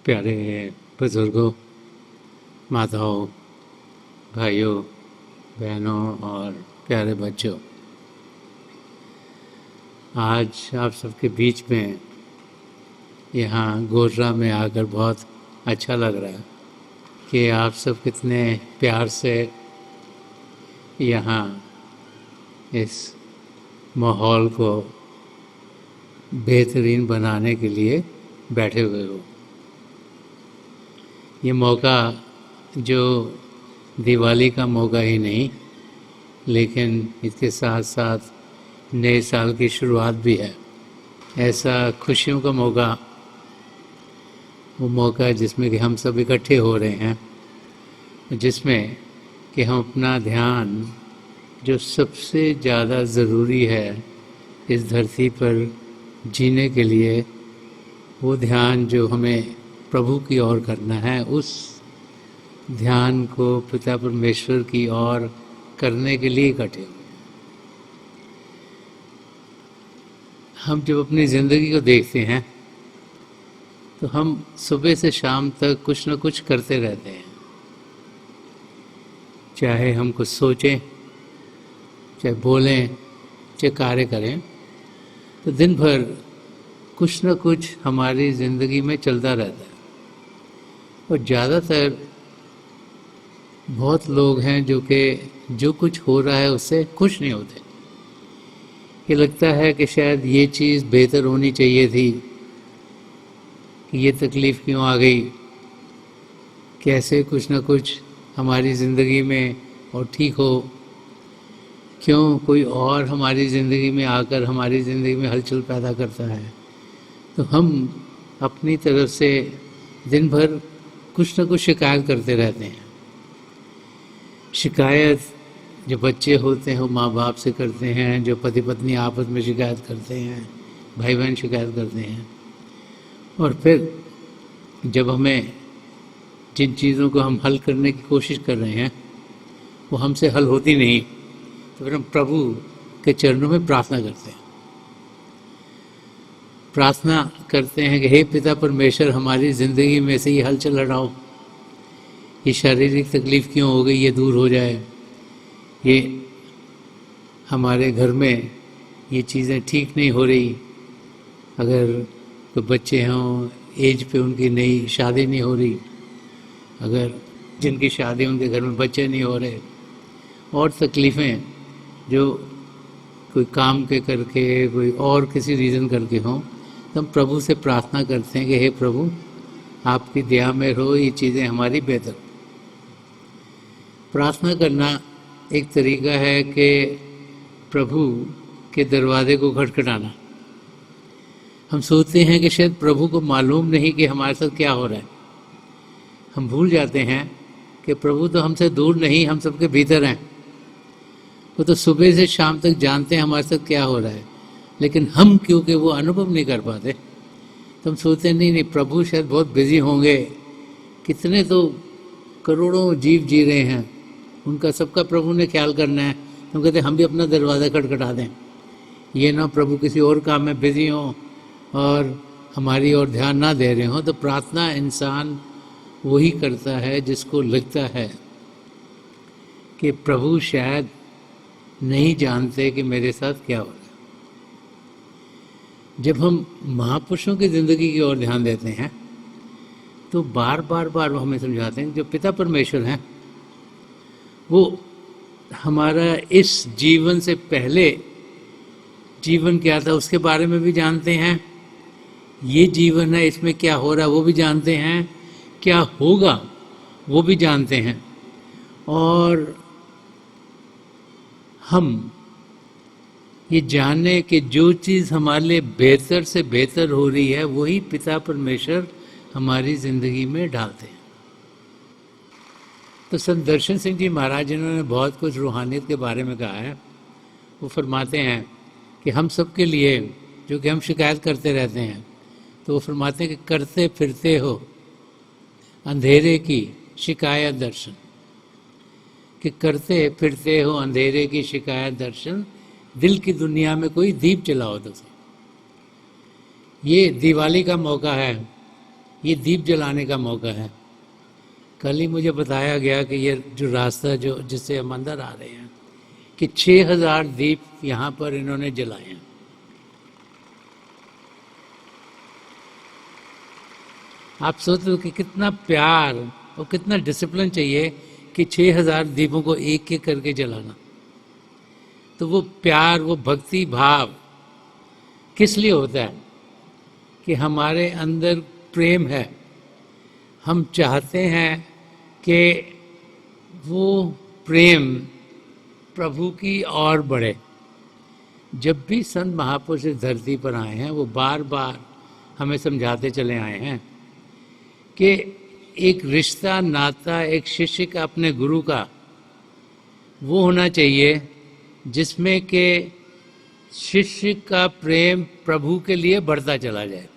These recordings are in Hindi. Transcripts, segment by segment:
प्यारे बुज़ुर्गों, माताओं, भाइयों, बहनों और प्यारे बच्चों, आज आप सबके बीच में यहाँ गोर्रा में आकर बहुत अच्छा लग रहा है कि आप सब कितने प्यार से यहाँ इस माहौल को बेहतरीन बनाने के लिए बैठे हुए हो। ये मौका जो दिवाली का मौका ही नहीं, लेकिन इसके साथ साथ नए साल की शुरुआत भी है। ऐसा खुशियों का मौका, वो मौका जिसमें कि हम सब इकट्ठे हो रहे हैं, जिसमें कि हम अपना ध्यान जो सबसे ज़्यादा ज़रूरी है इस धरती पर जीने के लिए, वो ध्यान जो हमें प्रभु की ओर करना है, उस ध्यान को पिता परमेश्वर की ओर करने के लिए इकट्ठे हुए। हम जब अपनी ज़िंदगी को देखते हैं तो हम सुबह से शाम तक कुछ न कुछ करते रहते हैं। चाहे हम कुछ सोचें, चाहे बोलें, चाहे कार्य करें, तो दिन भर कुछ न कुछ हमारी ज़िंदगी में चलता रहता है। और ज़्यादातर बहुत लोग हैं जो कुछ हो रहा है उससे खुश नहीं होते। ये लगता है कि शायद ये चीज़ बेहतर होनी चाहिए थी, कि ये तकलीफ़ क्यों आ गई, कैसे कुछ न कुछ हमारी ज़िंदगी में और ठीक हो, क्यों कोई और हमारी ज़िंदगी में आकर हमारी ज़िंदगी में हलचल पैदा करता है। तो हम अपनी तरफ से दिन भर कुछ न कुछ शिकायत करते रहते हैं। शिकायत जो बच्चे होते हैं वो माँ बाप से करते हैं, जो पति पत्नी आपस में शिकायत करते हैं, भाई बहन शिकायत करते हैं। और फिर जब हमें जिन चीज़ों को हम हल करने की कोशिश कर रहे हैं वो हमसे हल होती नहीं, तो फिर हम प्रभु के चरणों में प्रार्थना करते हैं। प्रार्थना करते हैं कि हे पिता परमेश्वर, हमारी ज़िंदगी में से ये हलचल हटाओ, ये शारीरिक तकलीफ़ क्यों हो गई ये दूर हो जाए, ये हमारे घर में ये चीज़ें ठीक नहीं हो रही। अगर कोई बच्चे हों, एज पे उनकी नई शादी नहीं हो रही, अगर जिनकी शादी उनके घर में बच्चे नहीं हो रहे, और तकलीफ़ें जो कोई काम के करके, कोई और किसी रीज़न करके हों, तो हम प्रभु से प्रार्थना करते हैं कि हे प्रभु, आपकी दया में रहो, ये चीज़ें हमारी बेहतर। प्रार्थना करना एक तरीका है कि प्रभु के दरवाजे को खटखटाना। हम सोचते हैं कि शायद प्रभु को मालूम नहीं कि हमारे साथ क्या हो रहा है। हम भूल जाते हैं कि प्रभु तो हमसे दूर नहीं, हम सबके भीतर हैं। वो तो सुबह से शाम तक जानते हैं हमारे साथ क्या हो रहा है, लेकिन हम क्योंकि वो अनुभव नहीं कर पाते, तो हम सोचते हैं नहीं, प्रभु शायद बहुत बिजी होंगे, कितने तो करोड़ों जीव जी रहे हैं, उनका सबका प्रभु ने ख्याल करना है। तो हम कहते हैं हम भी अपना दरवाज़ा खटखटा दें, ये ना प्रभु किसी और काम में बिजी हों और हमारी ओर ध्यान ना दे रहे हों। तो प्रार्थना इंसान वही करता है जिसको लगता है कि प्रभु शायद नहीं जानते कि मेरे साथ क्या हो रहा है। जब हम महापुरुषों की ज़िंदगी की ओर ध्यान देते हैं तो बार बार वो हमें समझाते हैं जो पिता परमेश्वर हैं वो हमारा इस जीवन से पहले जीवन क्या था उसके बारे में भी जानते हैं, ये जीवन है इसमें क्या हो रहा है वो भी जानते हैं, क्या होगा वो भी जानते हैं। और हम ये जाने कि जो चीज़ हमारे लिए बेहतर से बेहतर हो रही है वही पिता परमेश्वर हमारी ज़िंदगी में डालते हैं। तो संत दर्शन सिंह जी महाराज जिन्होंने बहुत कुछ रूहानियत के बारे में कहा है, वो फरमाते हैं कि हम सब के लिए जो कि हम शिकायत करते रहते हैं, तो वो फरमाते हैं कि करते फिरते हो अंधेरे की शिकायत दर्शन, कि करते फिरते हो अंधेरे की शिकायत दर्शन, दिल की दुनिया में कोई दीप जलाओ तो। ये दिवाली का मौका है ये दीप जलाने का मौका है। कल ही मुझे बताया गया कि ये जो रास्ता जो जिससे हम अंदर आ रहे हैं कि 6000 दीप यहाँ पर इन्होंने जलाए हैं। आप सोचो कि कितना प्यार और कितना डिसिप्लिन चाहिए कि 6000 दीपों को एक एक करके जलाना। तो वो प्यार, वो भक्ति भाव किस लिए होता है? कि हमारे अंदर प्रेम है, हम चाहते हैं कि वो प्रेम प्रभु की ओर बढ़े। जब भी संत महापुरुष इस धरती पर आए हैं वो बार बार हमें समझाते चले आए हैं कि एक रिश्ता, नाता एक शिष्य का अपने गुरु का वो होना चाहिए जिसमें कि शिष्य का प्रेम प्रभु के लिए बढ़ता चला जाए।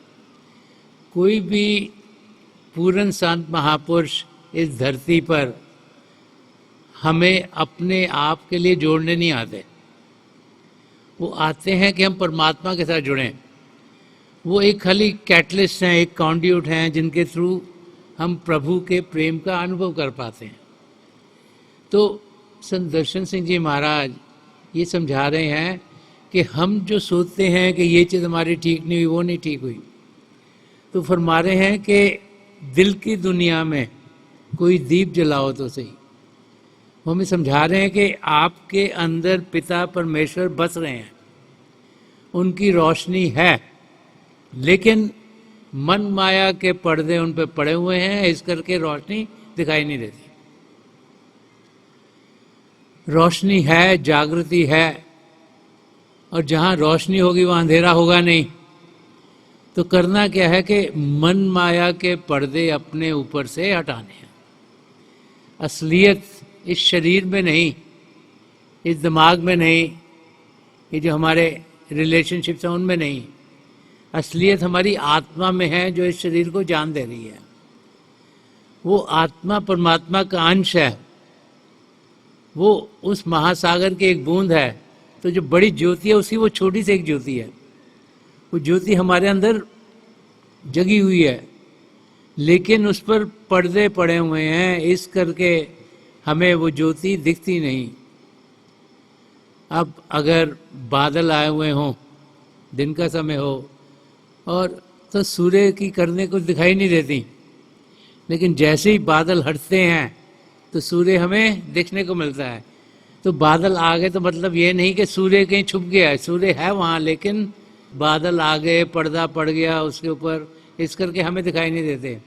कोई भी पूर्ण संत महापुरुष इस धरती पर हमें अपने आप के लिए जोड़ने नहीं आते। वो आते हैं कि हम परमात्मा के साथ जुड़ें। वो एक खाली कैटलिस्ट हैं, एक कॉन्ड्यूट हैं जिनके थ्रू हम प्रभु के प्रेम का अनुभव कर पाते हैं। तो संत दर्शन सिंह जी महाराज ये समझा रहे हैं कि हम जो सोचते हैं कि ये चीज़ हमारी ठीक नहीं हुई, वो नहीं ठीक हुई, तो फरमा रहे हैं कि दिल की दुनिया में कोई दीप जलाओ तो सही। वो हमें समझा रहे हैं कि आपके अंदर पिता परमेश्वर बस रहे हैं, उनकी रोशनी है, लेकिन मन माया के पर्दे उन पे पड़े हुए हैं, इस करके रोशनी दिखाई नहीं देती। रोशनी है, जागृति है, और जहाँ रोशनी होगी वहाँ अंधेरा होगा नहीं। तो करना क्या है कि मन माया के पर्दे अपने ऊपर से हटाने हैं। असलियत इस शरीर में नहीं, इस दिमाग में नहीं, ये जो हमारे रिलेशनशिप्स हैं उनमें नहीं, असलियत हमारी आत्मा में है जो इस शरीर को जान दे रही है। वो आत्मा परमात्मा का अंश है, वो उस महासागर की एक बूंद है। तो जो बड़ी ज्योति है उसी वो छोटी सी एक ज्योति है। वो ज्योति हमारे अंदर जगी हुई है, लेकिन उस पर पर्दे पड़े हुए हैं, इस करके हमें वो ज्योति दिखती नहीं। अब अगर बादल आए हुए हों, दिन का समय हो, और तो सूर्य की करने कुछ दिखाई नहीं देती, लेकिन जैसे ही बादल हटते हैं तो सूर्य हमें देखने को मिलता है। तो बादल आ गए तो मतलब ये नहीं कि सूर्य कहीं छुप गया है, सूर्य है वहाँ, लेकिन बादल आ गए, पर्दा पड़ गया उसके ऊपर, इस करके हमें दिखाई नहीं देते।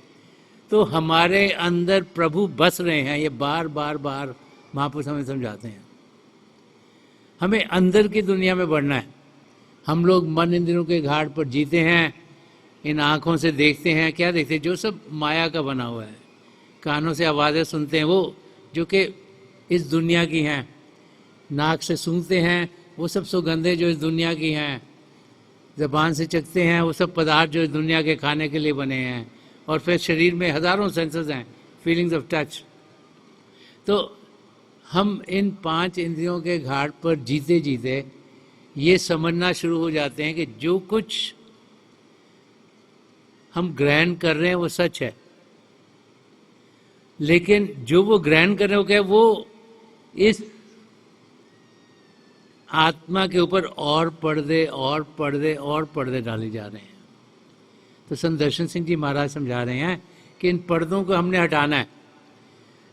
तो हमारे अंदर प्रभु बस रहे हैं, ये बार बार बार महापुरुष हमें समझाते हैं। हमें अंदर की दुनिया में बढ़ना है। हम लोग मन इंद्रियों के घाट पर जीते हैं, इन आँखों से देखते हैं, क्या देखते हैं? जो सब माया का बना हुआ है। कानों से आवाज़ें सुनते हैं, वो जो कि इस दुनिया की हैं। नाक से सूंघते हैं, वो सब सुगंधें जो इस दुनिया की हैं। ज़बान से चखते हैं, वो सब पदार्थ जो इस दुनिया के खाने के लिए बने हैं। और फिर शरीर में हज़ारों सेंसेस हैं, फीलिंग्स ऑफ टच। तो हम इन 5 इंद्रियों के घाट पर जीते जीते ये समझना शुरू हो जाते हैं कि जो कुछ हम ग्रहण कर रहे हैं वो सच है, लेकिन जो वो ग्रहण कर रहे हो क्या, वो इस आत्मा के ऊपर और पर्दे और पर्दे और पर्दे डाले जा रहे हैं। तो संत दर्शन सिंह जी महाराज समझा रहे हैं कि इन पर्दों को हमने हटाना है।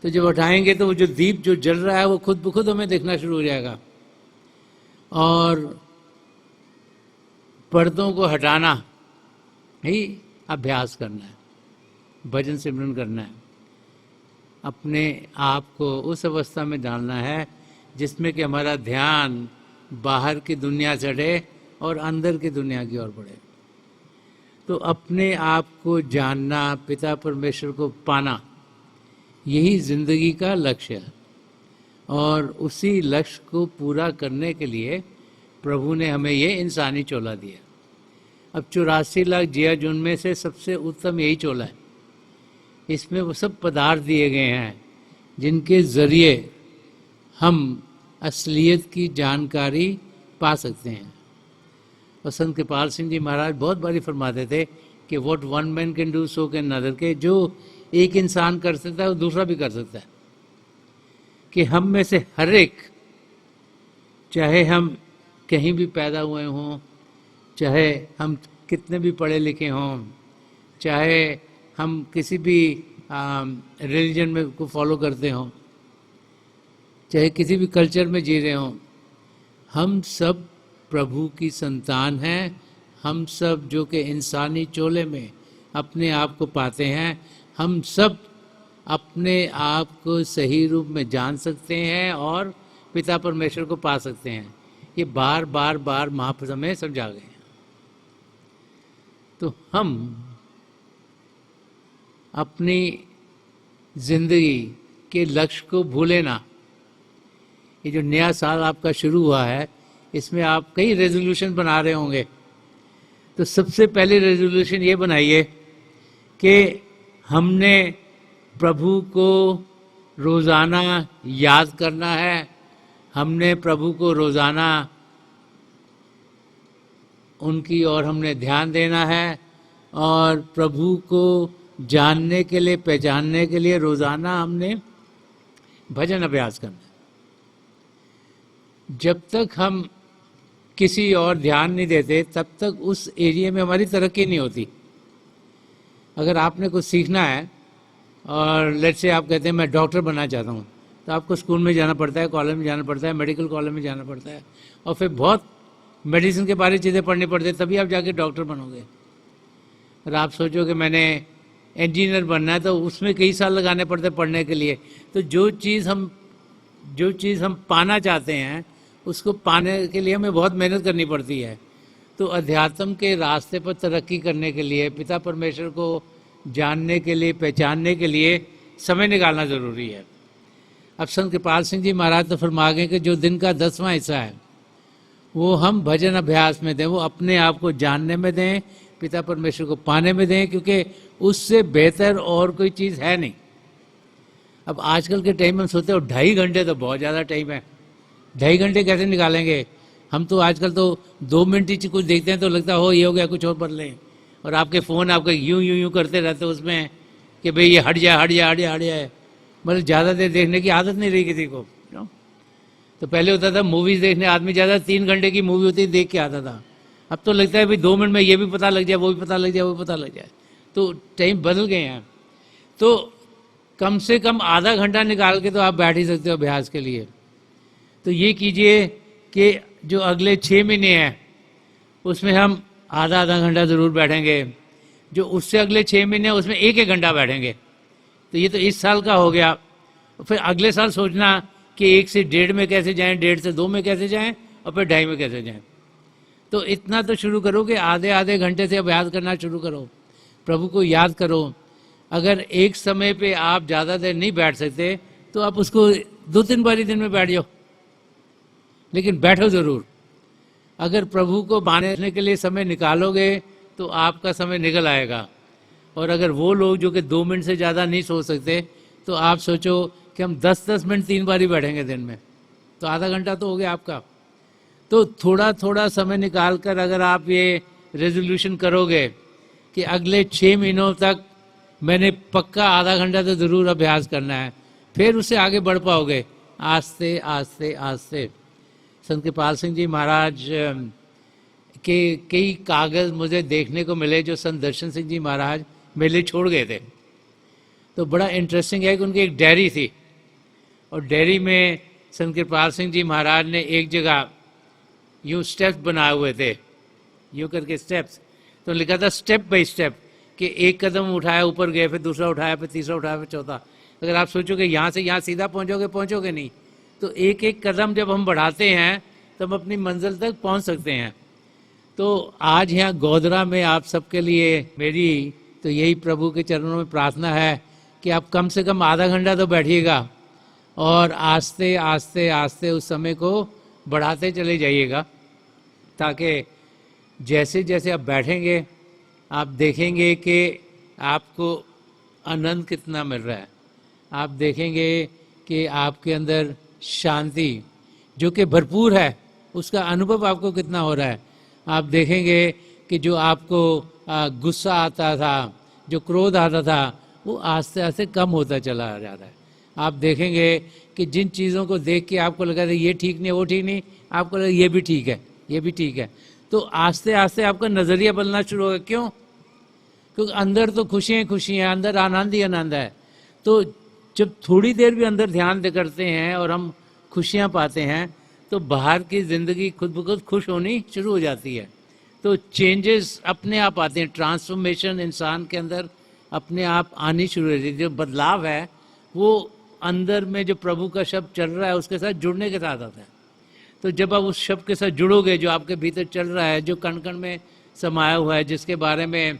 तो जब हटाएंगे तो वो जो दीप जो जल रहा है वो खुद ब खुद हमें दिखना शुरू हो जाएगा। और पर्दों को हटाना ही अभ्यास करना है, भजन सिमरन करना है। अपने आप को उस अवस्था में डालना है जिसमें कि हमारा ध्यान बाहर की दुनिया से हटे और अंदर की दुनिया की ओर बढ़े। तो अपने आप को जानना, पिता परमेश्वर को पाना, यही जिंदगी का लक्ष्य है। और उसी लक्ष्य को पूरा करने के लिए प्रभु ने हमें ये इंसानी चोला दिया। अब 84 लाख जिया जुन में से सबसे उत्तम यही चोला है। इसमें वो सब पदार्थ दिए गए हैं जिनके ज़रिए हम असलियत की जानकारी पा सकते हैं। और संत कृपाल सिंह जी महाराज बहुत बारी फरमाते थे कि what one man can do so can another, के जो एक इंसान कर सकता है वो दूसरा भी कर सकता है। कि हम में से हर एक, चाहे हम कहीं भी पैदा हुए हों, चाहे हम कितने भी पढ़े लिखे हों, चाहे हम किसी भी रिलीजन में को फॉलो करते हों, चाहे किसी भी कल्चर में जी रहे हों, हम सब प्रभु की संतान हैं। हम सब जो कि इंसानी चोले में अपने आप को पाते हैं, हम सब अपने आप को सही रूप में जान सकते हैं और पिता परमेश्वर को पा सकते हैं। ये बार बार बार महाप्रभु में समझा गए। तो हम अपनी जिंदगी के लक्ष्य को भूले ना। ये जो नया साल आपका शुरू हुआ है, इसमें आप कई रेजोल्यूशन बना रहे होंगे। तो सबसे पहले रेजोल्यूशन ये बनाइए कि हमने प्रभु को रोज़ाना याद करना है, हमने प्रभु को रोज़ाना उनकी ओर हमने ध्यान देना है, और प्रभु को जानने के लिए, पहचानने के लिए रोज़ाना हमने भजन अभ्यास करना है। जब तक हम किसी और ध्यान नहीं देते, तब तक उस एरिया में हमारी तरक्की नहीं होती। अगर आपने कुछ सीखना है और लेट्स से आप कहते हैं मैं डॉक्टर बनना चाहता हूँ, तो आपको स्कूल में जाना पड़ता है, कॉलेज में जाना पड़ता है, मेडिकल कॉलेज में जाना पड़ता है, और फिर बहुत मेडिसिन के बारे चीज़ें पढ़नी पड़ती है, तभी आप जाके डॉक्टर बनोगे। और आप सोचो कि मैंने इंजीनियर बनना है, तो उसमें कई साल लगाने पड़ते हैं पढ़ने के लिए। तो जो चीज़ हम पाना चाहते हैं, उसको पाने के लिए हमें बहुत मेहनत करनी पड़ती है। तो अध्यात्म के रास्ते पर तरक्की करने के लिए, पिता परमेश्वर को जानने के लिए, पहचानने के लिए समय निकालना ज़रूरी है। अब संत कृपाल सिंह जी महाराज तो फरमा गए कि जो दिन का 10वां हिस्सा है वो हम भजन अभ्यास में दें, वो अपने आप को जानने में दें, पिता परमेश्वर को पाने में दें, क्योंकि उससे बेहतर और कोई चीज़ है नहीं। अब आजकल के टाइम में हम सोचते हो 2.5 घंटे तो बहुत ज़्यादा टाइम है, 2.5 घंटे कैसे निकालेंगे। हम तो आजकल तो 2 मिनट ही कुछ देखते हैं तो लगता हो ये हो गया, कुछ और कर लें, और आपके फ़ोन आपके यूं करते रहते हो उसमें कि भाई ये हट जाए। मतलब ज़्यादा देर देखने की आदत नहीं रही किसी को। तो पहले होता था मूवीज़ देखने आदमी ज़्यादा 3 घंटे की मूवी होती देख के आता था। अब तो लगता है भाई 2 मिनट में ये भी पता लग जाए, वो भी पता लग जाए, वो पता लग जाए। तो टाइम बदल गए हैं। तो कम से कम आधा घंटा निकाल के तो आप बैठ ही सकते हो अभ्यास के लिए। तो ये कीजिए कि जो अगले 6 महीने हैं उसमें हम आधा घंटा ज़रूर बैठेंगे। जो उससे अगले 6 महीने हैं उसमें 1 घंटा बैठेंगे। तो ये तो इस साल का हो गया। फिर अगले साल सोचना कि 1 से 1.5 में कैसे जाएं, 1.5 से 2 में कैसे जाएं, और फिर 2.5 में कैसे जाएं। तो इतना तो शुरू करो कि आधे घंटे से अभ्यास करना शुरू करो, प्रभु को याद करो। अगर एक समय पे आप ज़्यादा देर नहीं बैठ सकते तो आप उसको 2-3 बार ही दिन में बैठ जाओ, लेकिन बैठो ज़रूर। अगर प्रभु को मानने के लिए समय निकालोगे तो आपका समय निकल आएगा। और अगर वो लोग जो कि 2 मिनट से ज़्यादा नहीं सोच सकते, तो आप सोचो कि हम 10-10 मिनट 3 बार ही बैठेंगे दिन में, तो आधा घंटा तो हो गया आपका। तो थोड़ा थोड़ा समय निकाल कर अगर आप ये रेजोल्यूशन करोगे कि अगले 6 महीनों तक मैंने पक्का आधा घंटा तो ज़रूर अभ्यास करना है, फिर उससे आगे बढ़ पाओगे आस्ते आस्ते आस्ते। संत कृपाल सिंह जी महाराज के कई कागज़ मुझे देखने को मिले जो संत दर्शन सिंह जी महाराज मेरे लिए छोड़ गए थे। तो बड़ा इंटरेस्टिंग है कि उनकी एक डायरी थी, और डायरी में संत कृपाल सिंह जी महाराज ने एक जगह यूँ स्टेप्स बनाए हुए थे, यूँ करके स्टेप्स। तो लिखा था स्टेप बाय स्टेप, कि एक कदम उठाया ऊपर गए, फिर दूसरा उठाया, फिर तीसरा उठाया, फिर चौथा। अगर आप सोचोगे यहाँ से यहाँ सीधा पहुँचोगे नहीं। तो एक एक कदम जब हम बढ़ाते हैं तब अपनी मंजिल तक पहुँच सकते हैं। तो आज यहाँ गोधरा में आप सबके लिए मेरी तो यही प्रभु के चरणों में प्रार्थना है कि आप कम से कम आधा घंटा तो बैठिएगा, और आस्ते आस्ते आस्ते उस समय को बढ़ाते चले जाइएगा, ताकि जैसे जैसे आप बैठेंगे आप देखेंगे कि आपको आनंद कितना मिल रहा है। आप देखेंगे कि आपके अंदर शांति जो कि भरपूर है, उसका अनुभव आपको कितना हो रहा है। आप देखेंगे कि जो आपको गुस्सा आता था, जो क्रोध आता था, वो आस्ते आस्ते कम होता चला जा रहा है। आप देखेंगे कि जिन चीज़ों को देख के आपको लगा था ये ठीक नहीं, वो ठीक नहीं, आपको लगा ये भी ठीक है, ये भी ठीक है, तो आस्ते आस्ते आपका नज़रिया बदलना शुरू होगा। क्यों? क्योंकि अंदर तो खुशियाँ खुशी हैं, अंदर आनंद ही आनंद है। तो जब थोड़ी देर भी अंदर ध्यान करते हैं और हम खुशियाँ पाते हैं, तो बाहर की ज़िंदगी खुद ब खुद खुश होनी शुरू हो जाती है। तो चेंजेस अपने आप आते हैं, ट्रांसफॉर्मेशन इंसान के अंदर अपने आप आनी शुरू हो जाती है। जो बदलाव है वो अंदर में जो प्रभु का शब्द चल रहा है उसके साथ जुड़ने के साथ आता है। तो जब आप उस शब्द के साथ जुड़ोगे जो आपके भीतर चल रहा है, जो कण कण में समाया हुआ है, जिसके बारे में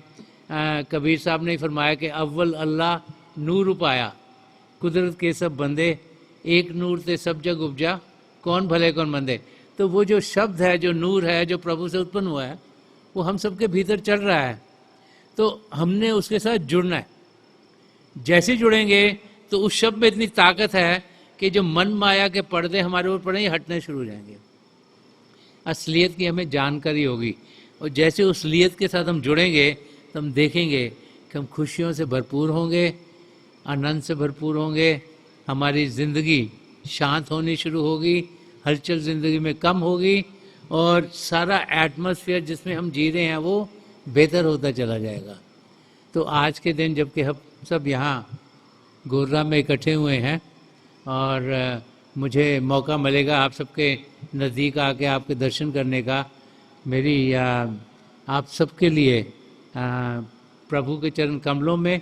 कबीर साहब ने फरमाया कि अव्वल अल्लाह नूर उपाया, कुदरत के सब बंदे, एक नूर ते सब जग उपजा, कौन भले कौन मंदे। तो वो जो शब्द है, जो नूर है, जो प्रभु से उत्पन्न हुआ है, वो हम सबके भीतर चल रहा है। तो हमने उसके साथ जुड़ना है। जैसे जुड़ेंगे तो उस शब्द में इतनी ताकत है कि जो मन माया के पर्दे हमारे ऊपर पड़े हटने शुरू हो जाएंगे। असलियत की हमें जानकारी होगी, और जैसे उस असलियत के साथ हम जुड़ेंगे तो हम देखेंगे कि हम खुशियों से भरपूर होंगे, आनंद से भरपूर होंगे, हमारी ज़िंदगी शांत होनी शुरू होगी, हलचल ज़िंदगी में कम होगी, और सारा एटमॉस्फेयर जिसमें हम जी रहे हैं वो बेहतर होता चला जाएगा। तो आज के दिन जबकि हम सब यहाँ गोर्रा में इकट्ठे हुए हैं और मुझे मौका मिलेगा आप सबके नज़दीक आके आपके दर्शन करने का, मेरी आप सबके लिए प्रभु के चरण कमलों में,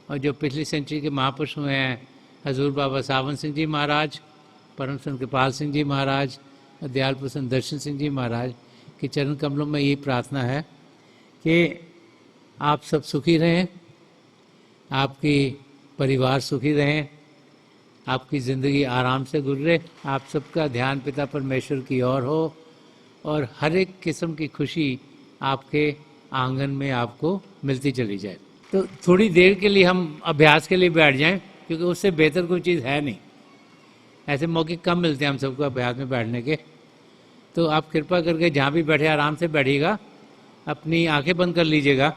और जो पिछली सेंचुरी के महापुरुष हुए हैं हजूर बाबा सावन सिंह जी महाराज, परम संत कृपाल सिंह जी महाराज, दयाल प्रसन्न दर्शन सिंह जी महाराज के चरण कमलों में यही प्रार्थना है कि आप सब सुखी रहें, आपकी परिवार सुखी रहें, आपकी ज़िंदगी आराम से गुजरे, आप सबका ध्यान पिता परमेश्वर की ओर हो, और हर एक किस्म की खुशी आपके आंगन में आपको मिलती चली जाए। तो थोड़ी देर के लिए हम अभ्यास के लिए बैठ जाएं, क्योंकि उससे बेहतर कोई चीज़ है नहीं। ऐसे मौके कम मिलते हैं हम सबको अभ्यास में बैठने के। तो आप कृपा करके जहाँ भी बैठे आराम से बैठिएगा, अपनी आंखें बंद कर लीजिएगा।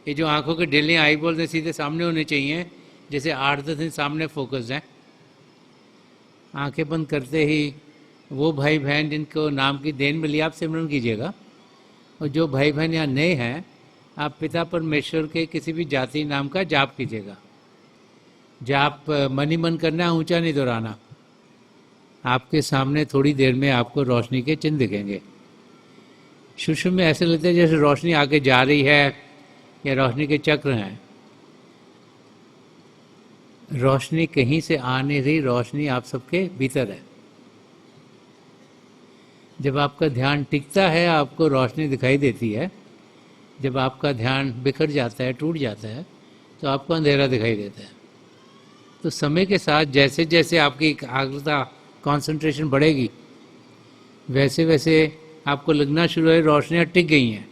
ये जो आंखों के ढीले आई बोलते सीधे सामने होने चाहिए, जैसे 8-10 दिन सामने फोकस हैं। आंखें बंद करते ही वो भाई बहन जिनको नाम की देन मिली आप सिमरन कीजिएगा, और जो भाई बहन यहाँ नए हैं आप पिता परमेश्वर के किसी भी जाति नाम का जाप कीजिएगा। जाप मन ही मन करना, ऊंचा नहीं दोहराना। आपके सामने थोड़ी देर में आपको रोशनी के चिन्ह दिखेंगे। शुरू में ऐसे लगता है जैसे रोशनी आगे जा रही है या रोशनी के चक्र हैं। रोशनी कहीं से आ नहीं रही, रोशनी आप सबके भीतर है। जब आपका ध्यान टिकता है आपको रोशनी दिखाई देती है, जब आपका ध्यान बिखर जाता है, टूट जाता है, तो आपको अंधेरा दिखाई देता है। तो समय के साथ जैसे जैसे आपकी एकाग्रता, कंसंट्रेशन बढ़ेगी, वैसे वैसे आपको लगना शुरू है रोशनियाँ टिक गई हैं।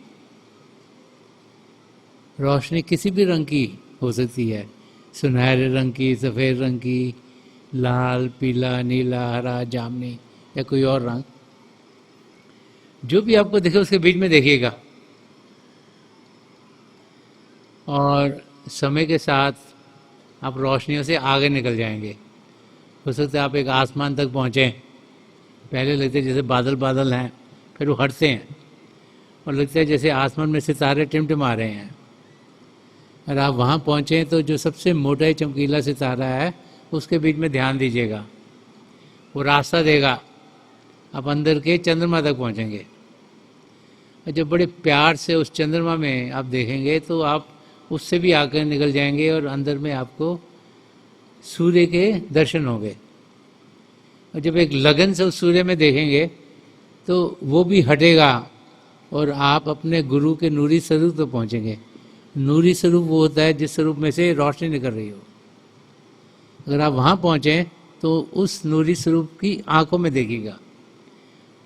रोशनी किसी भी रंग की हो सकती है, सुनहरे रंग की, सफ़ेद रंग की, लाल, पीला, नीला, हरा, जामुनी या कोई और रंग, जो भी आपको दिखे उसके बीच में देखिएगा। और समय के साथ आप रोशनियों से आगे निकल जाएंगे। हो सकता है आप एक आसमान तक पहुँचें। पहले लगते जैसे बादल बादल हैं, फिर वो हटते हैं और लगता है जैसे आसमान में सितारे टिमटिमा रहे हैं। अगर आप वहाँ पहुँचें तो जो सबसे मोटा चमकीला सितारा है उसके बीच में ध्यान दीजिएगा, वो रास्ता देगा, आप अंदर के चंद्रमा तक पहुँचेंगे। और जब बड़े प्यार से उस चंद्रमा में आप देखेंगे तो आप उससे भी आगे निकल जाएंगे और अंदर में आपको सूर्य के दर्शन होंगे। और जब एक लगन से उस सूर्य में देखेंगे तो वो भी हटेगा और आप अपने गुरु के नूरी स्वरूप तो पहुँचेंगे। नूरी स्वरूप वो होता है जिस स्वरूप में से रोशनी निकल रही हो। अगर आप वहाँ पहुँचें तो उस नूरी स्वरूप की आंखों में देखिएगा।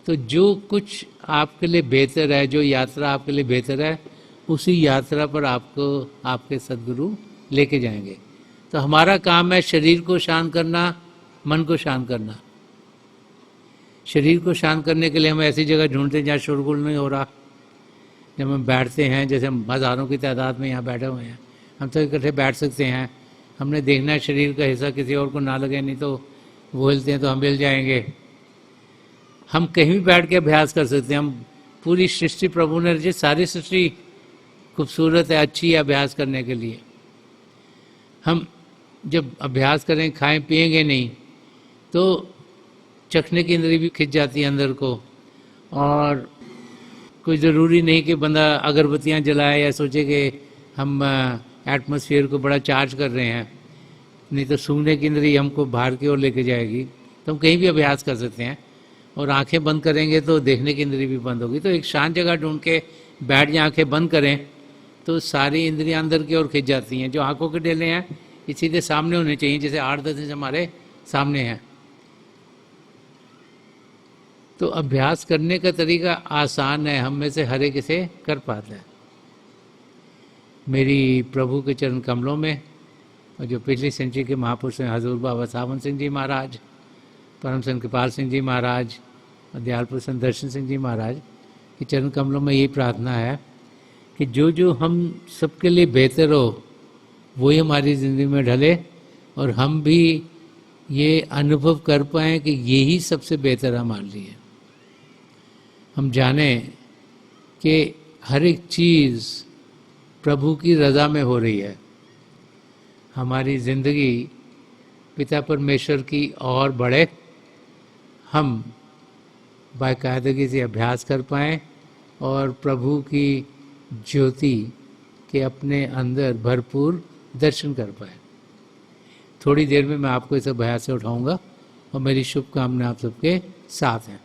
तो जो कुछ आपके लिए बेहतर है, जो यात्रा आपके लिए बेहतर है, उसी यात्रा पर आपको आपके सद्गुरु लेके जाएंगे। तो हमारा काम है शरीर को शांत करना, मन को शांत करना। शरीर को शांत करने के लिए हम ऐसी जगह ढूंढते हैं जहाँ शोरगुल नहीं हो रहा, जब हम बैठते हैं, जैसे हम हज़ारों की तादाद में यहाँ बैठे हुए हैं, हम तो इकट्ठे बैठ सकते हैं। हमने देखना है शरीर का हिस्सा किसी और को ना लगे, नहीं तो वो हिलते हैं तो हम हिल जाएंगे। हम कहीं भी बैठ के अभ्यास कर सकते हैं। हम पूरी सृष्टि प्रभु ने रची, सारी सृष्टि खूबसूरत है, अच्छी है अभ्यास करने के लिए। हम जब अभ्यास करें, खाएं पिएंगे नहीं, तो चखने की इंद्री भी खिंच जाती है अंदर को। और कोई ज़रूरी नहीं कि बंदा अगरबत्तियां जलाए या सोचे कि हम एटमॉस्फेयर को बड़ा चार्ज कर रहे हैं, नहीं तो सूंघने की इंद्री हमको बाहर की ओर लेके जाएगी। तो हम कहीं भी अभ्यास कर सकते हैं। और आंखें बंद करेंगे तो देखने की इंद्री भी बंद होगी। तो एक शांत जगह ढूंढ के बैठ जाए, आंखें बंद करें, तो सारी इंद्रियां अंदर की ओर खिंच जाती हैं। जो आंखों के डेले हैं ये सीधे सामने होने चाहिए, जैसे 8-10 इंच हमारे सामने हैं। तो अभ्यास करने का तरीका आसान है, हम में से हर एक इसे कर पाता है। मेरी प्रभु के चरण कमलों में, और जो पिछली सेंचुरी के महापुरुष हैं, हजूर बाबा सावन सिंह जी महाराज, परम संत कृपाल सिंह जी महाराज और दयाल पुरुष संत दर्शन सिंह जी महाराज के चरण कमलों में यही प्रार्थना है कि जो जो हम सबके लिए बेहतर हो वही हमारी ज़िंदगी में ढले, और हम भी ये अनुभव कर पाएँ कि यही सबसे बेहतर है हमारे लिए। हम जाने कि हर एक चीज़ प्रभु की रज़ा में हो रही है। हमारी ज़िंदगी पिता परमेश्वर की और बढ़े, हम बाकायदगी से अभ्यास कर पाएँ और प्रभु की ज्योति के अपने अंदर भरपूर दर्शन कर पाए। थोड़ी देर में मैं आपको इस अभ्यास से उठाऊंगा, और मेरी शुभकामनाएं आप सबके साथ हैं।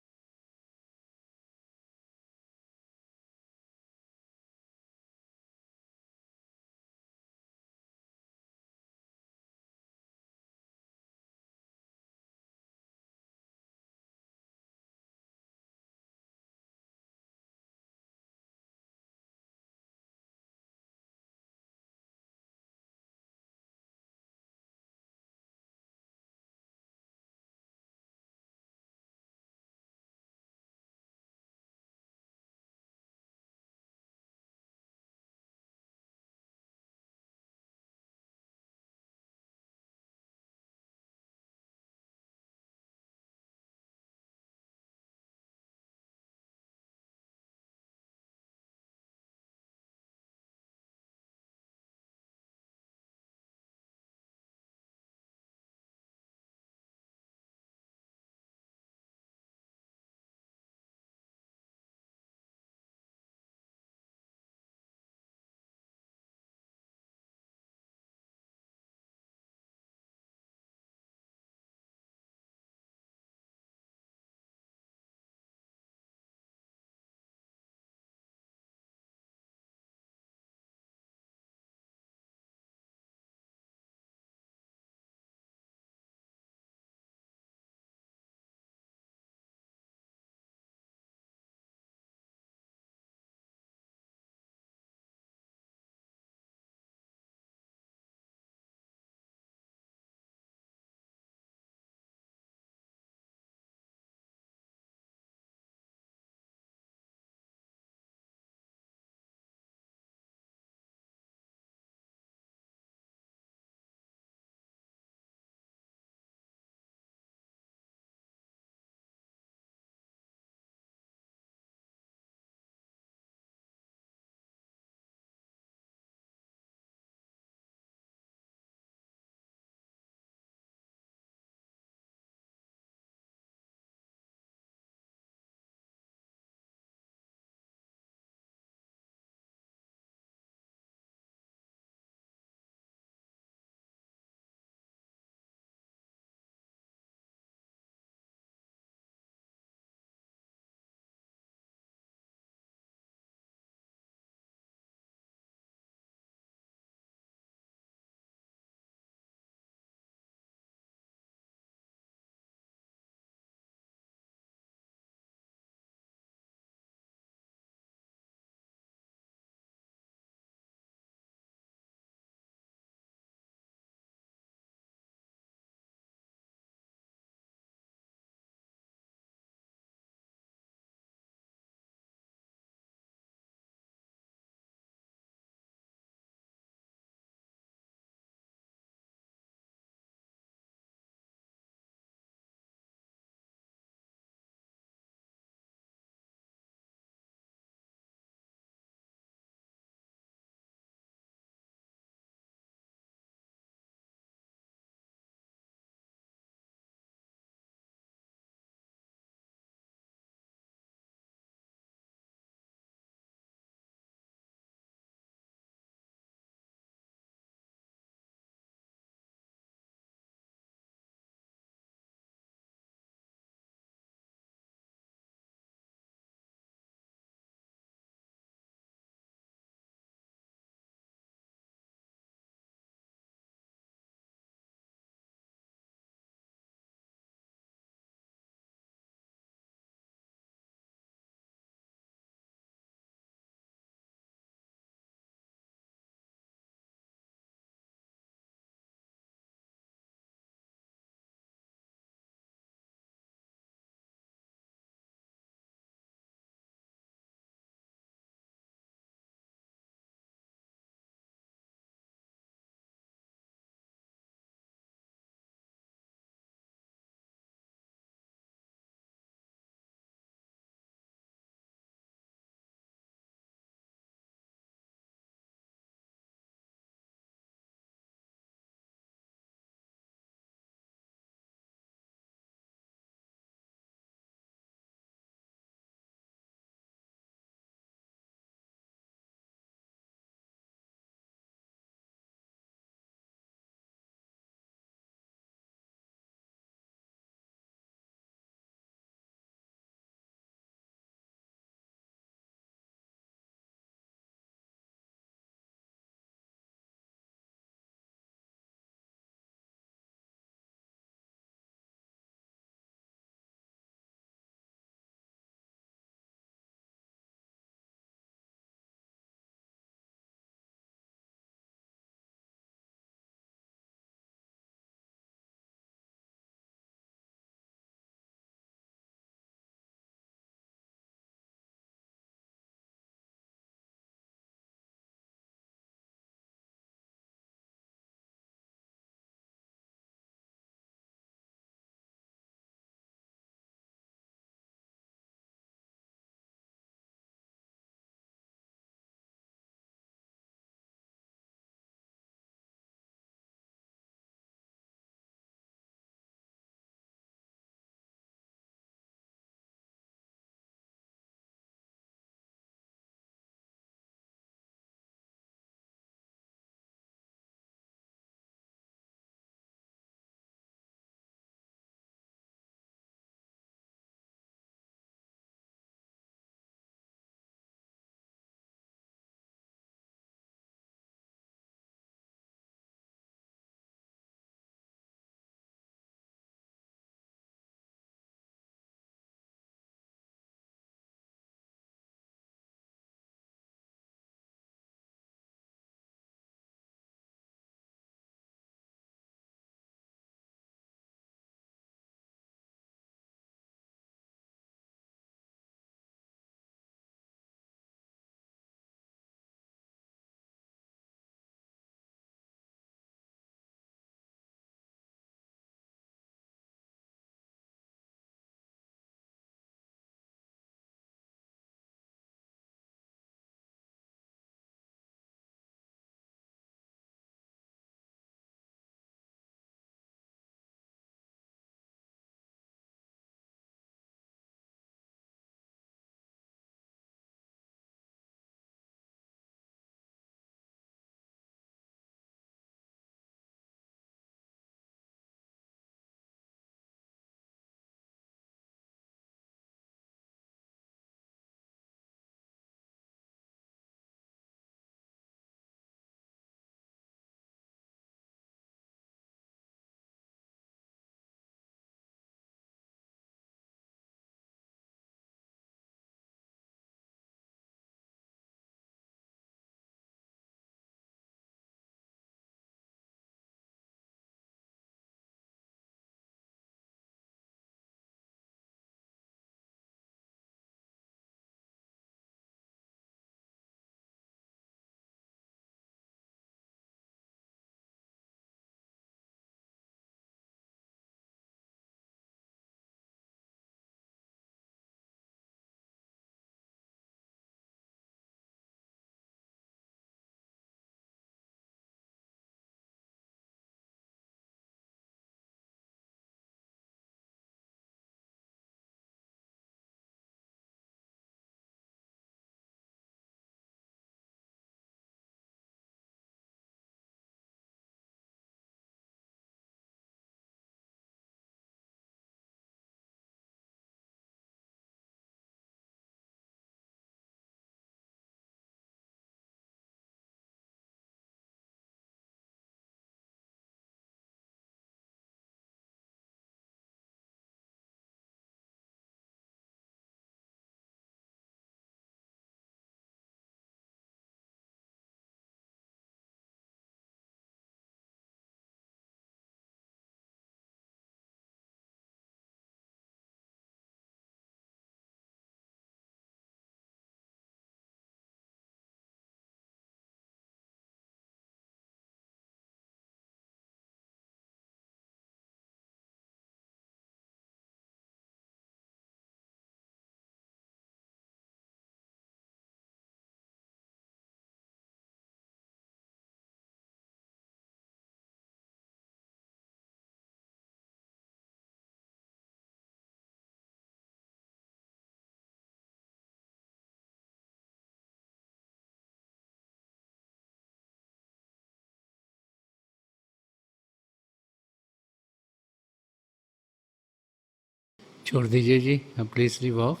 छोड़ दीजिए जी, हम प्लीज लीव ऑफ,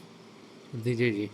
छोड़ दीजिए जी।